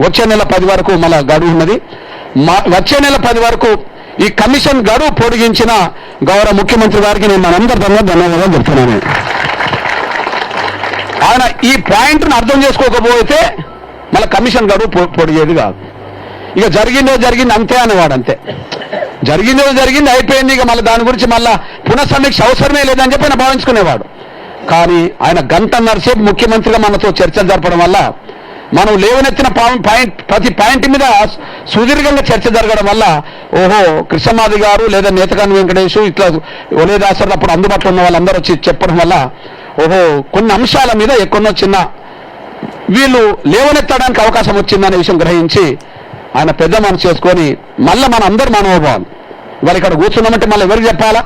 వచ్చే నెల 10 వరకు మళ్ళా గడువు ఉన్నది. వచ్చే నెల 10 వరకు ఈ కమిషన్ గడువు పొడిగించిన గౌరవ ముఖ్యమంత్రి గారికి నేను మనందరి తరఫున ధన్యవాదాలు చెప్తున్నాను. ఆయన ఈ పాయింట్ను అర్థం చేసుకోకపోతే మళ్ళీ కమిషన్ గడువు పొడిగేది కాదు. ఇక జరిగింది అంతే అనేవాడు. అంతే జరిగింది అయిపోయింది, ఇక మళ్ళీ దాని గురించి మళ్ళీ పునఃసమీక్ష అవసరమే లేదని చెప్పి ఆయన భావించుకునేవాడు. కానీ ఆయన గంటన్నర సేపు ముఖ్యమంత్రిగా మనతో చర్చలు జరపడం వల్ల, మనం లేవనెత్తిన ప్రతి పాయింట్ మీద సుదీర్ఘంగా చర్చ జరగడం వల్ల ఓహో కృష్ణమాది గారు లేదా నేతకాని వెంకటేష్ ఇట్లా ఒలేదాసర్లు అప్పుడు అందుబాటులో ఉన్న వాళ్ళందరూ వచ్చి చెప్పడం వల్ల ఓహో కొన్ని అంశాల మీద ఎక్కడో చిన్న వీళ్ళు లేవనెత్తడానికి అవకాశం వచ్చిందనే విషయం గ్రహించి ఆయన పెద్ద మనసు చేసుకొని మళ్ళీ మన అందరు మనోభావాలు వాళ్ళు ఇక్కడ కూర్చున్నామంటే మళ్ళీ ఎవరికి చెప్పాలా?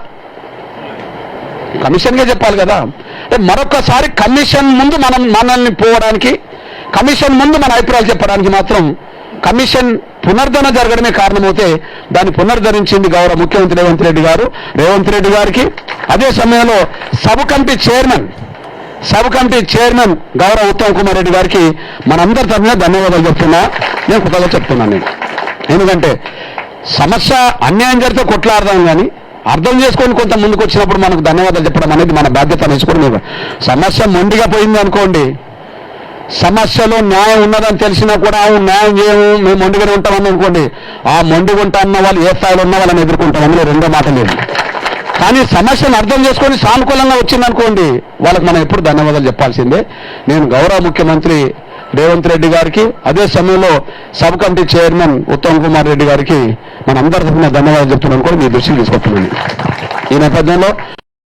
కమిషన్గా చెప్పాలి కదా. అంటే మరొకసారి కమిషన్ ముందు మనల్ని పోవడానికి, కమిషన్ ముందు మన అభిప్రాయాలు చెప్పడానికి మాత్రం కమిషన్ పునరుద్ధరణ జరగడమే కారణమైతే దాన్ని పునరుద్ధరించింది గౌరవ ముఖ్యమంత్రి రేవంత్ రెడ్డి గారికి. అదే సమయంలో సబ్ కమిటీ చైర్మన్ గౌరవ ఉత్తమ్ కుమార్ రెడ్డి గారికి మనందరి తరఫున ధన్యవాదాలు చెప్తున్నా. నేను కొత్తగా చెప్తున్నాను. ఎందుకంటే సమస్య అన్యాయం జరిగితే కొట్లాడదాం, కానీ అర్థం చేసుకొని కొంత ముందుకు వచ్చినప్పుడు మనకు ధన్యవాదాలు చెప్పడం అనేది మన బాధ్యత నేర్చుకోవడం. సమస్య మొండిగా పోయింది అనుకోండి, సమస్యలో న్యాయం ఉన్నదని తెలిసినా కూడా న్యాయం చేయము, మేము మొండిగానే ఉంటామని అనుకోండి, ఆ మొండిగా ఉంటా అన్న వాళ్ళు ఏ స్థాయిలో ఉన్న వాళ్ళని ఎదుర్కొంటాం, అందులో రెండో మాట లేదు. కానీ సమస్యను అర్థం చేసుకొని సానుకూలంగా వచ్చిందనుకోండి, వాళ్ళకి మనం ఎప్పుడు ధన్యవాదాలు చెప్పాల్సిందే. నేను గౌరవ ముఖ్యమంత్రి రేవంత్ రెడ్డి గారికి, అదే సమయంలో sub committee chairman Uttam Kumar Reddy గారికి మన అందరి తరఫున ధన్యవాదాలు చెప్తున్నాను కూడా మీ దృష్టికి తీసుకొస్తున్నాను. ఈ నేపథ్యంలో